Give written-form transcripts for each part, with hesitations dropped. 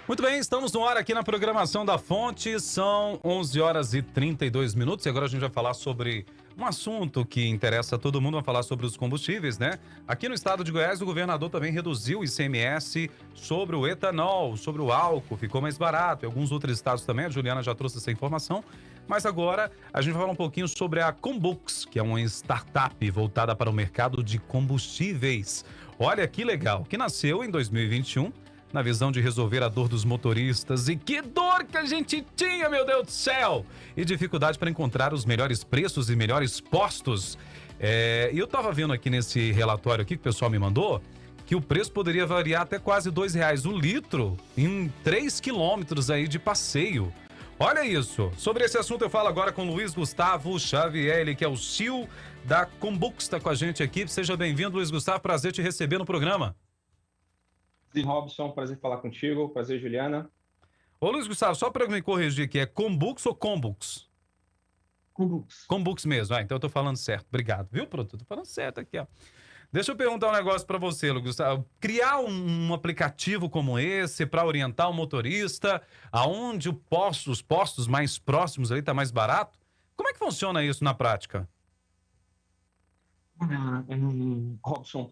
Muito bem, estamos no ar aqui na programação da Fonte, são 11 horas e 32 minutos e agora a gente vai falar sobre um assunto que interessa a todo mundo, vai falar sobre os combustíveis, né? Aqui no estado de Goiás, o governador também reduziu o ICMS sobre o etanol, sobre o álcool, ficou mais barato. Em alguns outros estados também, a Juliana já trouxe essa informação, mas agora a gente vai falar um pouquinho sobre a Combux, que é uma startup voltada para o mercado de combustíveis. Olha que legal, que nasceu em 2021, na visão de resolver a dor dos motoristas. E que dor que a gente tinha, meu Deus do céu! E dificuldade para encontrar os melhores preços e melhores postos. E eu tava vendo aqui nesse relatório aqui que o pessoal me mandou, que o preço poderia variar até quase R$ 2 o litro em 3 quilômetros aí de passeio. Olha isso! Sobre esse assunto eu falo agora com Luiz Gustavo Xavier, ele que é o CEO da Combux, está com a gente aqui. Seja bem-vindo, Luiz Gustavo, prazer te receber no programa. Prazer, Robson, prazer falar contigo, prazer, Juliana. Ô Luiz Gustavo, só para me corrigir aqui, é Combux ou Combux? Combux. Combux mesmo, então eu tô falando certo. Obrigado, viu, produto? Tô falando certo aqui, ó. Deixa eu perguntar um negócio para você, Luiz Gustavo. Criar um aplicativo como esse para orientar o motorista, aonde os postos mais próximos ali tá mais barato, como é que funciona isso na prática? Robson,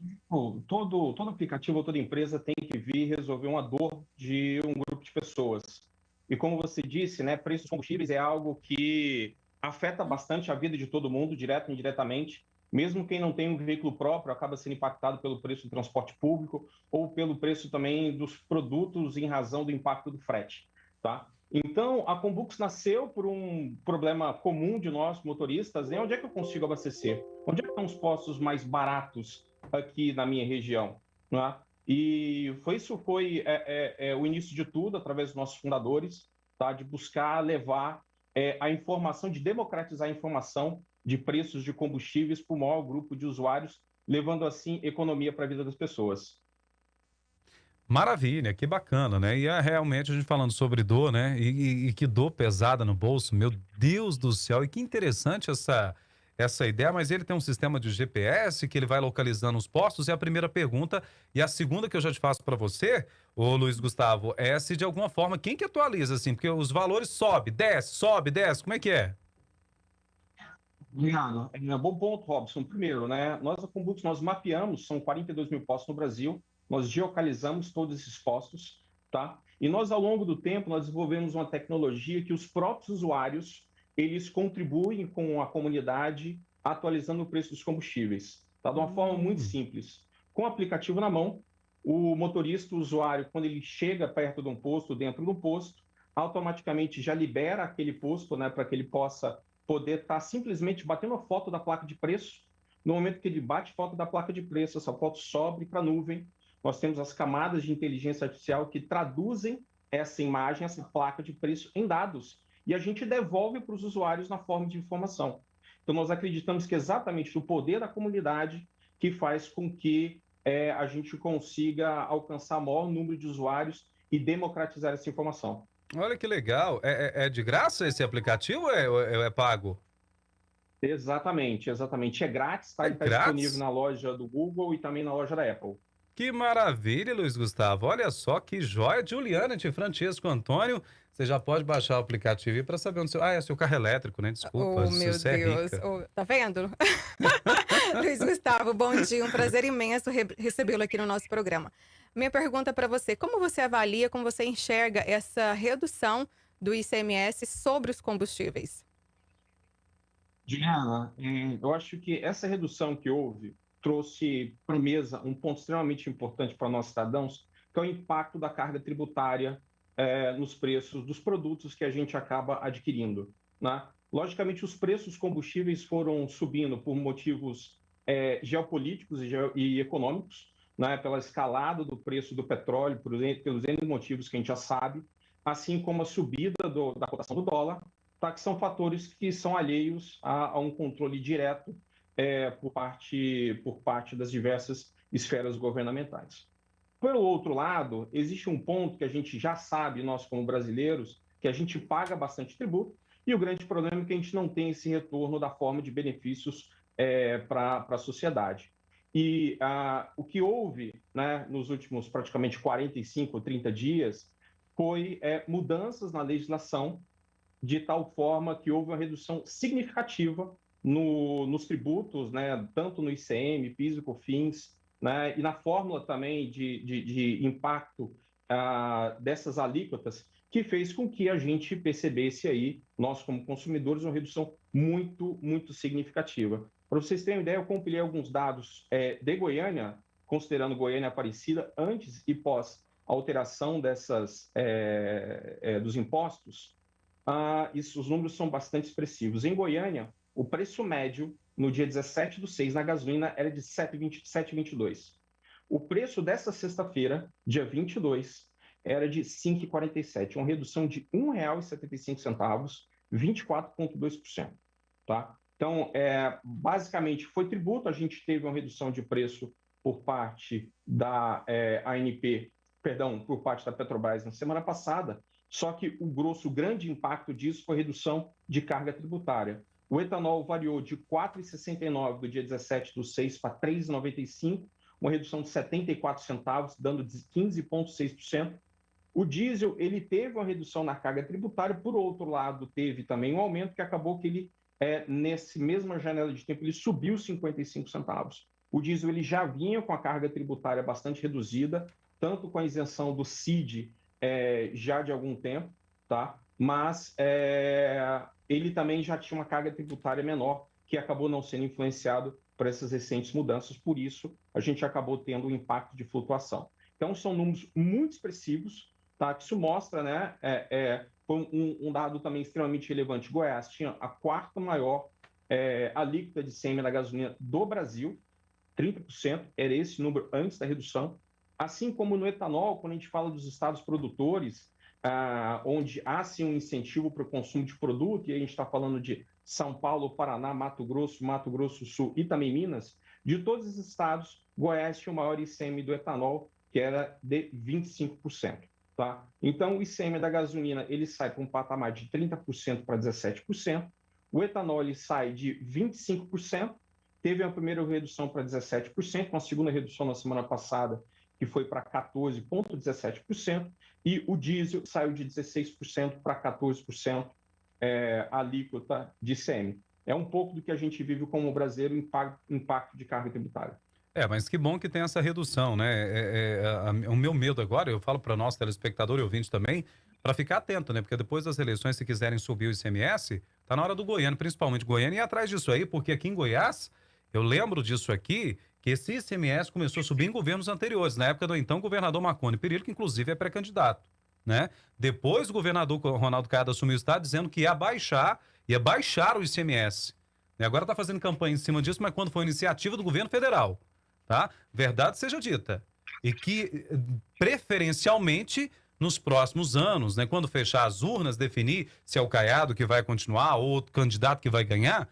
todo aplicativo, toda empresa tem que vir resolver uma dor de um grupo de pessoas. E como você disse, né, preços de combustíveis é algo que afeta bastante a vida de todo mundo, direto e indiretamente. Mesmo quem não tem um veículo próprio acaba sendo impactado pelo preço do transporte público ou pelo preço também dos produtos em razão do impacto do frete, tá? Então, a Combux nasceu por um problema comum de nós, motoristas, onde é que eu consigo abastecer? Onde é que estão os postos mais baratos aqui na minha região? Né? E isso foi o início de tudo, através dos nossos fundadores, tá? De buscar levar a informação, de democratizar a informação de preços de combustíveis para o maior grupo de usuários, levando assim economia para a vida das pessoas. Maravilha, que bacana, né? E é realmente a gente falando sobre dor, né? E que dor pesada no bolso, meu Deus do céu. E que interessante essa ideia, mas ele tem um sistema de GPS que ele vai localizando os postos. É a primeira pergunta. E a segunda que eu já te faço para você, ô Luiz Gustavo, é se de alguma forma, quem que atualiza assim? Porque os valores sobe, desce, como é que é? Obrigado. Bom ponto, Robson. Primeiro, né, nós, a Combux, nós mapeamos, são 42 mil postos no Brasil, nós geocalizamos todos esses postos, tá? E nós, ao longo do tempo, nós desenvolvemos uma tecnologia que os próprios usuários, eles contribuem com a comunidade atualizando o preço dos combustíveis, tá? De uma forma muito Hum. simples. Com o aplicativo na mão, o motorista, o usuário, quando ele chega perto de um posto, dentro do posto, automaticamente já libera aquele posto, né, para que ele possa poder estar simplesmente batendo a foto da placa de preço. No momento que ele bate foto da placa de preço, essa foto sobe para a nuvem. Nós temos as camadas de inteligência artificial que traduzem essa imagem, essa placa de preço em dados. E a gente devolve para os usuários na forma de informação. Então, nós acreditamos que exatamente o poder da comunidade que faz com que a gente consiga alcançar o maior número de usuários e democratizar essa informação. Olha que legal. É de graça esse aplicativo ou é pago? Exatamente, exatamente. É grátis, tá? É Ele está disponível grátis? na loja do Google e também na loja da Apple. Que maravilha, Luiz Gustavo. Olha só que joia. Juliana de Francesco Antônio. Você já pode baixar o aplicativo para saber onde seu. Ah, é seu carro elétrico, né? Desculpa, Oh, meu você é Deus. rica. Oh, tá vendo? Luiz Gustavo, bom dia. Um prazer imenso recebê-lo aqui no nosso programa. Minha pergunta para você: como você avalia, como você enxerga essa redução do ICMS sobre os combustíveis? Juliana, eu acho que essa redução que houve trouxe para a mesa um ponto extremamente importante para nós cidadãos, que é o impacto da carga tributária nos preços dos produtos que a gente acaba adquirindo, né? Logicamente, os preços dos combustíveis foram subindo por motivos geopolíticos e econômicos, né? Pela escalada do preço do petróleo, pelos N motivos que a gente já sabe, assim como a subida da cotação do dólar, tá? Que são fatores que são alheios a um controle direto por parte das diversas esferas governamentais. Pelo outro lado, existe um ponto que a gente já sabe, nós como brasileiros, que a gente paga bastante tributo, e o grande problema é que a gente não tem esse retorno da forma de benefícios para a sociedade. E o que houve, né, nos últimos praticamente 45 ou 30 dias foi mudanças na legislação de tal forma que houve uma redução significativa nos tributos, né, tanto no ICM, PIS e COFINS, né, e na fórmula também de impacto dessas alíquotas, que fez com que a gente percebesse aí, nós como consumidores, uma redução muito, muito significativa. Para vocês terem uma ideia, eu compilei alguns dados de Goiânia, considerando Goiânia e Aparecida, antes e pós alteração dos impostos. Os números são bastante expressivos. Em Goiânia, o preço médio no dia 17/6 na gasolina era de 7,22. O preço dessa sexta-feira, dia 22, era de 5,47, uma redução de R$ 1,75, 24,2%. Tá? Então, basicamente, foi tributo, a gente teve uma redução de preço por parte da ANP, perdão, por parte da Petrobras na semana passada, só que o grande impacto disso foi a redução de carga tributária. O etanol variou de R$ 4,69 do dia 17/6 para R$ 3,95, uma redução de 74 centavos, dando 15,6%. O diesel, ele teve uma redução na carga tributária, por outro lado, teve também um aumento que acabou que ele, nessa mesma janela de tempo, ele subiu 55 centavos. O diesel ele já vinha com a carga tributária bastante reduzida, tanto com a isenção do CID já de algum tempo, tá? Mas ele também já tinha uma carga tributária menor, que acabou não sendo influenciado por essas recentes mudanças, por isso a gente acabou tendo um impacto de flutuação. Então, são números muito expressivos, tá? Isso mostra, né? Foi um dado também extremamente relevante. Goiás tinha a quarta maior alíquota de ICM da gasolina do Brasil, 30%, era esse número antes da redução. Assim como no etanol, quando a gente fala dos estados produtores, onde há sim um incentivo para o consumo de produto, e a gente está falando de São Paulo, Paraná, Mato Grosso do Sul e também Minas, de todos os estados, Goiás tinha o maior ICM do etanol, que era de 25%. Tá? Então, o ICM da gasolina ele sai para um patamar de 30% para 17%, o etanol ele sai de 25%, teve a primeira redução para 17%, uma segunda redução na semana passada, que foi para 14,17%, e o diesel saiu de 16% para 14% alíquota de ICM. É um pouco do que a gente vive como brasileiro, impacto de carga tributária. Mas que bom que tem essa redução, né? O meu medo agora, eu falo para nós, telespectador e ouvinte também, para ficar atento, né? Porque depois das eleições, se quiserem subir o ICMS, tá na hora do Goiânia, principalmente Goiânia, e atrás disso aí, porque aqui em Goiás, eu lembro disso aqui, que esse ICMS começou a subir em governos anteriores, na época do então governador Marconi Perillo, que inclusive é pré-candidato, né? Depois o governador Ronaldo Caiado assumiu o estado dizendo que ia baixar o ICMS. E agora está fazendo campanha em cima disso, mas quando foi iniciativa do governo federal, tá? Verdade seja dita. E que, preferencialmente, nos próximos anos, né, quando fechar as urnas, definir se é o Caiado que vai continuar ou outro candidato que vai ganhar,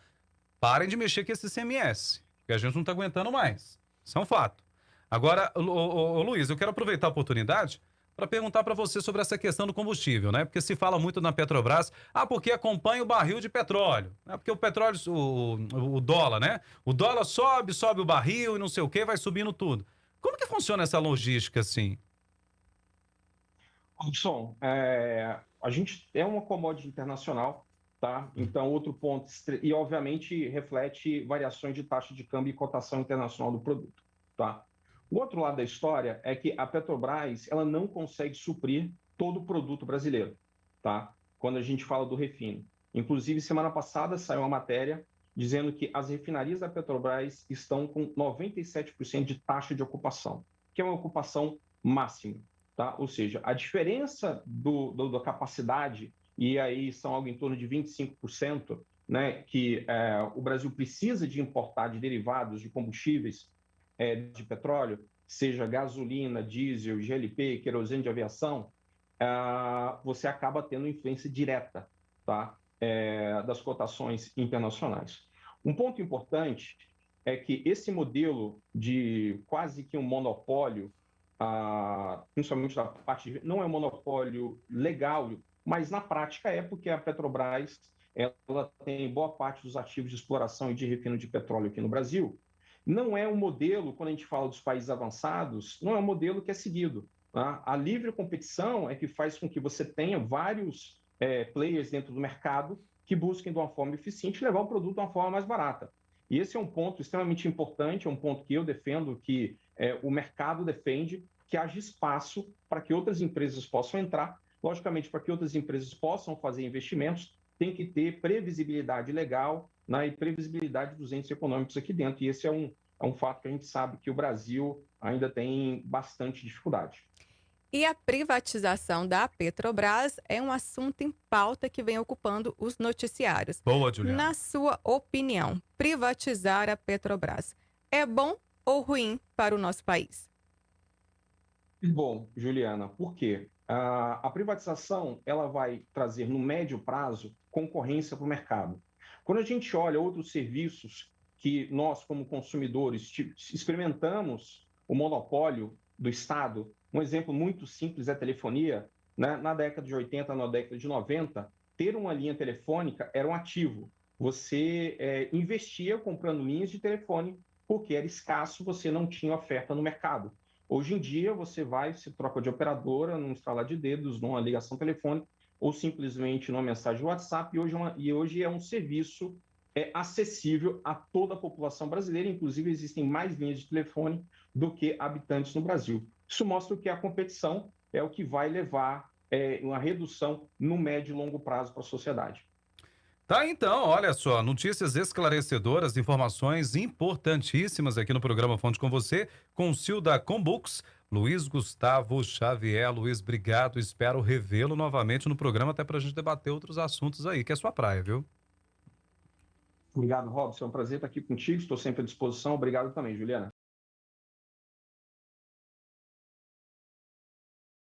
parem de mexer com esse ICMS, porque a gente não está aguentando mais. Isso é um fato. Agora, Luiz, eu quero aproveitar a oportunidade para perguntar para você sobre essa questão do combustível, né? Porque se fala muito na Petrobras, porque acompanha o barril de petróleo, né? Porque o petróleo, o dólar, né? O dólar sobe o barril e não sei o que, vai subindo tudo. Como que funciona essa logística assim? Robson, a gente é uma commodity internacional, tá? Então, outro ponto, e obviamente reflete variações de taxa de câmbio e cotação internacional do produto, tá? O outro lado da história é que a Petrobras ela não consegue suprir todo o produto brasileiro, tá? Quando a gente fala do refino. Inclusive, semana passada saiu uma matéria dizendo que as refinarias da Petrobras estão com 97% de taxa de ocupação, que é uma ocupação máxima, tá? Ou seja, a diferença da capacidade, e aí são algo em torno de 25%, né, que o Brasil precisa de importar de derivados de combustíveis de petróleo, seja gasolina, diesel, GLP, querosene de aviação, você acaba tendo influência direta, tá? Das cotações internacionais. Um ponto importante é que esse modelo de quase que um monopólio, principalmente da parte não é um monopólio legal, mas na prática porque a Petrobras ela tem boa parte dos ativos de exploração e de refino de petróleo aqui no Brasil. não é um modelo, quando a gente fala dos países avançados, não é um modelo que é seguido. Tá? A livre competição é que faz com que você tenha vários players dentro do mercado que busquem de uma forma eficiente levar o produto de uma forma mais barata. E esse é um ponto extremamente importante, é um ponto que eu defendo, que o mercado defende, que haja espaço para que outras empresas possam entrar. Logicamente, para que outras empresas possam fazer investimentos, tem que ter previsibilidade legal, né, e previsibilidade dos entes econômicos aqui dentro. E esse é um fato que a gente sabe que o Brasil ainda tem bastante dificuldade. E a privatização da Petrobras é um assunto em pauta que vem ocupando os noticiários. Boa, Juliana. Na sua opinião, privatizar a Petrobras é bom ou ruim para o nosso país? Bom, Juliana, por quê? A privatização ela vai trazer, no médio prazo, concorrência para o mercado. Quando a gente olha outros serviços que nós, como consumidores, experimentamos o monopólio do Estado, um exemplo muito simples é a telefonia. Né? Na década de 80, na década de 90, ter uma linha telefônica era um ativo. Você investia comprando linhas de telefone porque era escasso, você não tinha oferta no mercado. Hoje em dia, você vai, se troca de operadora, num instalar de dedos, numa ligação telefônica, ou simplesmente numa mensagem WhatsApp, e hoje é um serviço acessível a toda a população brasileira, inclusive existem mais linhas de telefone do que habitantes no Brasil. Isso mostra que a competição é o que vai levar uma redução no médio e longo prazo para a sociedade. Tá, então, olha só, notícias esclarecedoras, informações importantíssimas aqui no programa Fonte com você, com o CEO da Combux, Luiz Gustavo Xavier. Luiz, obrigado, espero revê-lo novamente no programa, até para a gente debater outros assuntos aí, que é sua praia, viu? Obrigado, Robson, é um prazer estar aqui contigo, estou sempre à disposição. Obrigado também, Juliana.